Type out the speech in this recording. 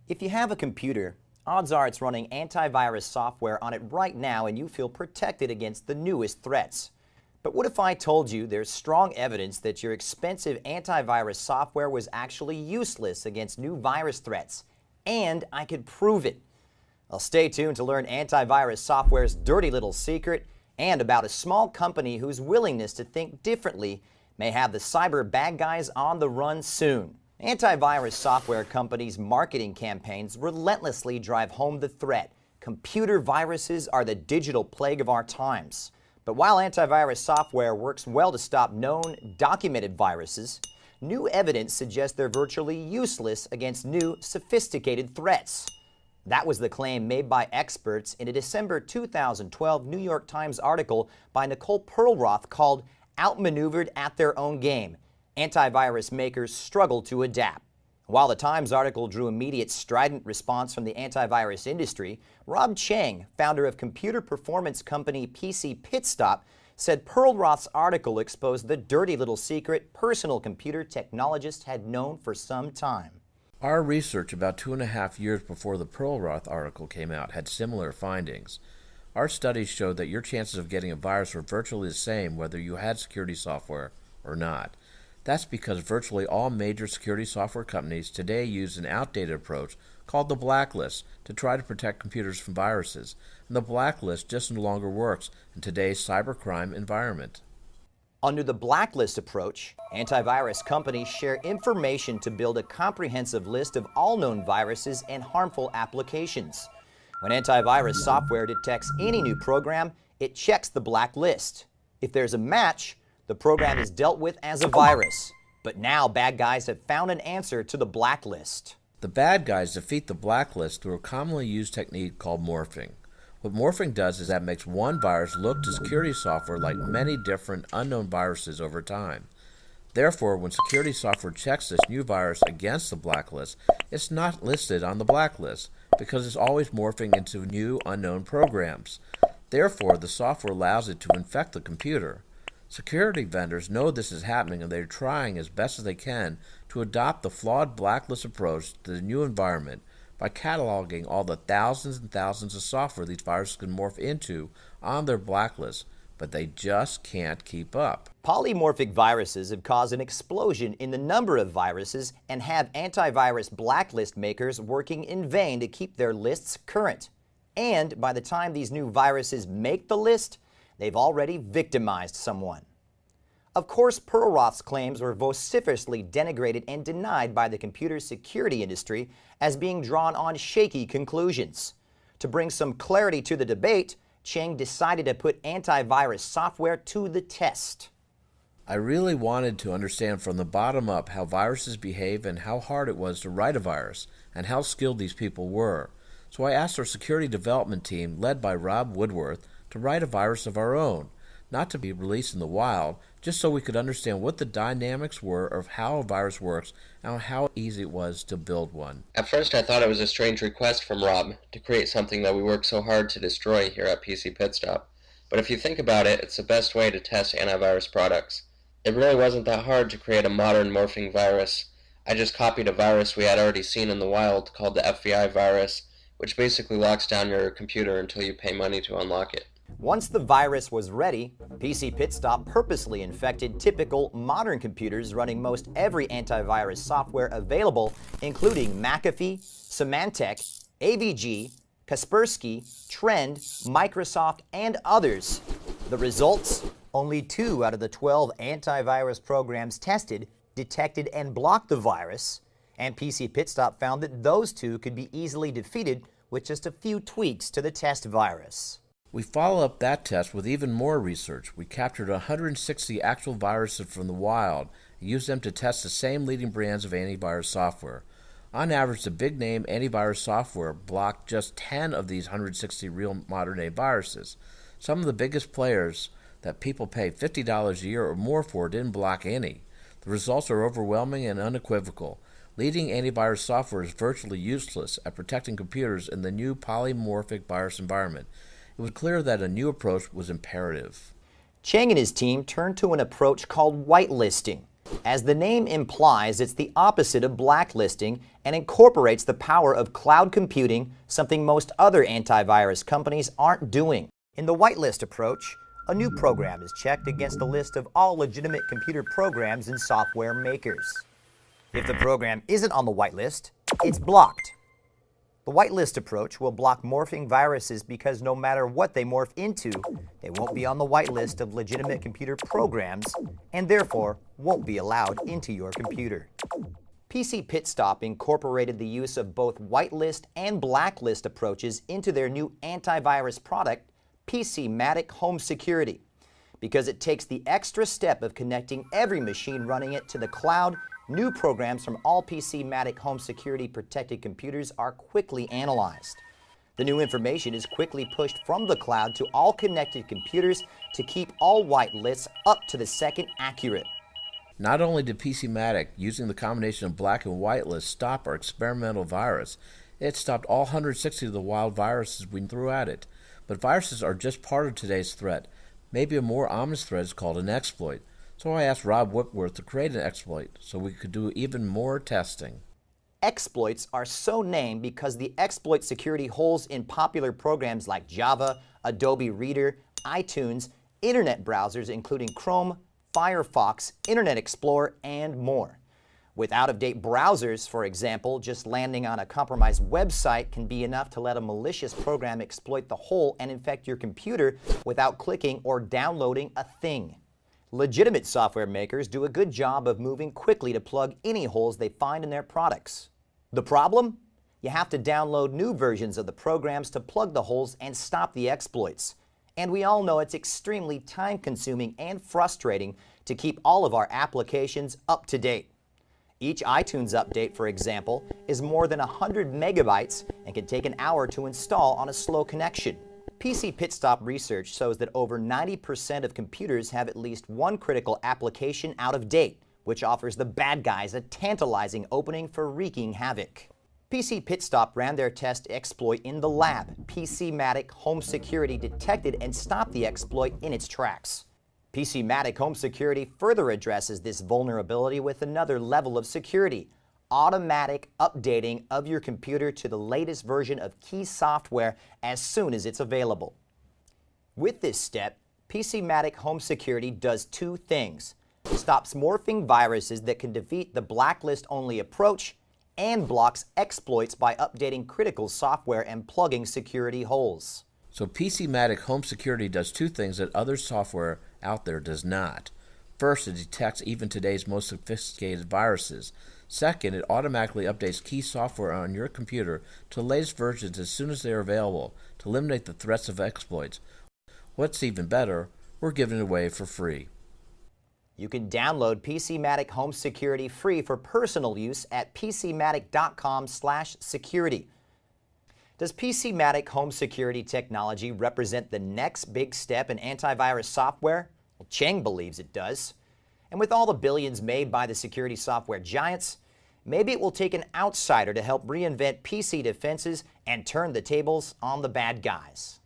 If you have a computer, odds are it's running antivirus software on it right now and you feel protected against the newest threats. But what if I told you there's strong evidence that your expensive antivirus software was actually useless against new virus threats, and I could prove it? Well, stay tuned to learn antivirus software's dirty little secret and about a small company whose willingness to think differently may have the cyber bad guys on the run soon. Antivirus software companies' marketing campaigns relentlessly drive home the threat. Computer viruses are the digital plague of our times. But while antivirus software works well to stop known, documented viruses, new evidence suggests they're virtually useless against new, sophisticated threats. That was the claim made by experts in a December 2012 New York Times article by Nicole Perlroth called "Outmaneuvered at Their Own Game. Antivirus makers struggle to adapt." While the Times article drew immediate strident response from the antivirus industry, Rob Chang, founder of computer performance company PC Pitstop, said Perlroth's article exposed the dirty little secret personal computer technologists had known for some time. Our research about 2.5 years before the Perlroth article came out had similar findings. Our studies showed that your chances of getting a virus were virtually the same whether you had security software or not. That's because virtually all major security software companies today use an outdated approach called the blacklist to try to protect computers from viruses, and the blacklist just no longer works in today's cybercrime environment. Under the blacklist approach, antivirus companies share information to build a comprehensive list of all known viruses and harmful applications. When antivirus software detects any new program, it checks the blacklist. If there's a match, the program is dealt with as a virus. But now bad guys have found an answer to the blacklist. The bad guys defeat the blacklist through a commonly used technique called morphing. What morphing does is that it makes one virus look to security software like many different unknown viruses over time. Therefore, when security software checks this new virus against the blacklist, it's not listed on the blacklist because it's always morphing into new unknown programs. Therefore, the software allows it to infect the computer. Security vendors know this is happening and they're trying as best as they can to adopt the flawed blacklist approach to the new environment by cataloging all the thousands and thousands of software these viruses can morph into on their blacklist, but they just can't keep up. Polymorphic viruses have caused an explosion in the number of viruses and have antivirus blacklist makers working in vain to keep their lists current. And by the time these new viruses make the list, they've already victimized someone. Of course, Perlroth's claims were vociferously denigrated and denied by the computer security industry as being drawn on shaky conclusions. To bring some clarity to the debate, Chang decided to put antivirus software to the test. I really wanted to understand from the bottom up how viruses behave and how hard it was to write a virus and how skilled these people were. So I asked our security development team, led by Rob Woodworth, to write a virus of our own, not to be released in the wild, just so we could understand what the dynamics were of how a virus works and how easy it was to build one. At first I thought it was a strange request from Rob to create something that we worked so hard to destroy here at PC Pitstop. But if you think about it, it's the best way to test antivirus products. It really wasn't that hard to create a modern morphing virus. I just copied a virus we had already seen in the wild called the FBI virus, which basically locks down your computer until you pay money to unlock it. Once the virus was ready, PC Pitstop purposely infected typical modern computers running most every antivirus software available, including McAfee, Symantec, AVG, Kaspersky, Trend, Microsoft, and others. The results? Only 2 out of the 12 antivirus programs tested detected and blocked the virus, and PC Pitstop found that those 2 could be easily defeated with just a few tweaks to the test virus. We follow up that test with even more research. We captured 160 actual viruses from the wild and used them to test the same leading brands of antivirus software. On average, the big-name antivirus software blocked just 10 of these 160 real modern-day viruses. Some of the biggest players that people pay $50 a year or more for didn't block any. The results are overwhelming and unequivocal. Leading antivirus software is virtually useless at protecting computers in the new polymorphic virus environment. It was clear that a new approach was imperative. Chang and his team turned to an approach called whitelisting. As the name implies, it's the opposite of blacklisting and incorporates the power of cloud computing, something most other antivirus companies aren't doing. In the whitelist approach, a new program is checked against a list of all legitimate computer programs and software makers. If the program isn't on the whitelist, it's blocked. The whitelist approach will block morphing viruses because no matter what they morph into, they won't be on the whitelist of legitimate computer programs and therefore won't be allowed into your computer. PC Pit Stop incorporated the use of both whitelist and blacklist approaches into their new antivirus product, PC Matic Home Security, because it takes the extra step of connecting every machine running it to the cloud. New programs from all PC Matic Home Security protected computers are quickly analyzed. The new information is quickly pushed from the cloud to all connected computers to keep all whitelists up to the second accurate. Not only did PC Matic, using the combination of black and white lists, stop our experimental virus, it stopped all 160 of the wild viruses we threw at it. But viruses are just part of today's threat. Maybe a more ominous threat is called an exploit. So I asked Rob Whitworth to create an exploit so we could do even more testing. Exploits are so named because the exploit security holes in popular programs like Java, Adobe Reader, iTunes, internet browsers including Chrome, Firefox, Internet Explorer, and more. With out-of-date browsers, for example, just landing on a compromised website can be enough to let a malicious program exploit the hole and infect your computer without clicking or downloading a thing. Legitimate software makers do a good job of moving quickly to plug any holes they find in their products. The problem? You have to download new versions of the programs to plug the holes and stop the exploits. And we all know it's extremely time-consuming and frustrating to keep all of our applications up to date. Each iTunes update, for example, is more than 100 megabytes and can take an hour to install on a slow connection. PC Pit Stop research shows that over 90% of computers have at least one critical application out of date, which offers the bad guys a tantalizing opening for wreaking havoc. PC Pit Stop ran their test exploit in the lab. PC Matic Home Security detected and stopped the exploit in its tracks. PC Matic Home Security further addresses this vulnerability with another level of security: automatic updating of your computer to the latest version of key software as soon as it's available. With this step, PC Matic Home Security does two things: stops morphing viruses that can defeat the blacklist-only approach, and blocks exploits by updating critical software and plugging security holes. So PC Matic Home Security does two things that other software out there does not. First, it detects even today's most sophisticated viruses. Second, it automatically updates key software on your computer to the latest versions as soon as they are available to eliminate the threats of exploits. What's even better, we're giving it away for free. You can download PC Matic Home Security free for personal use at pcmatic.com/security. Does PC Matic Home Security technology represent the next big step in antivirus software? Well, Cheng believes it does. And with all the billions made by the security software giants, maybe it will take an outsider to help reinvent PC defenses and turn the tables on the bad guys.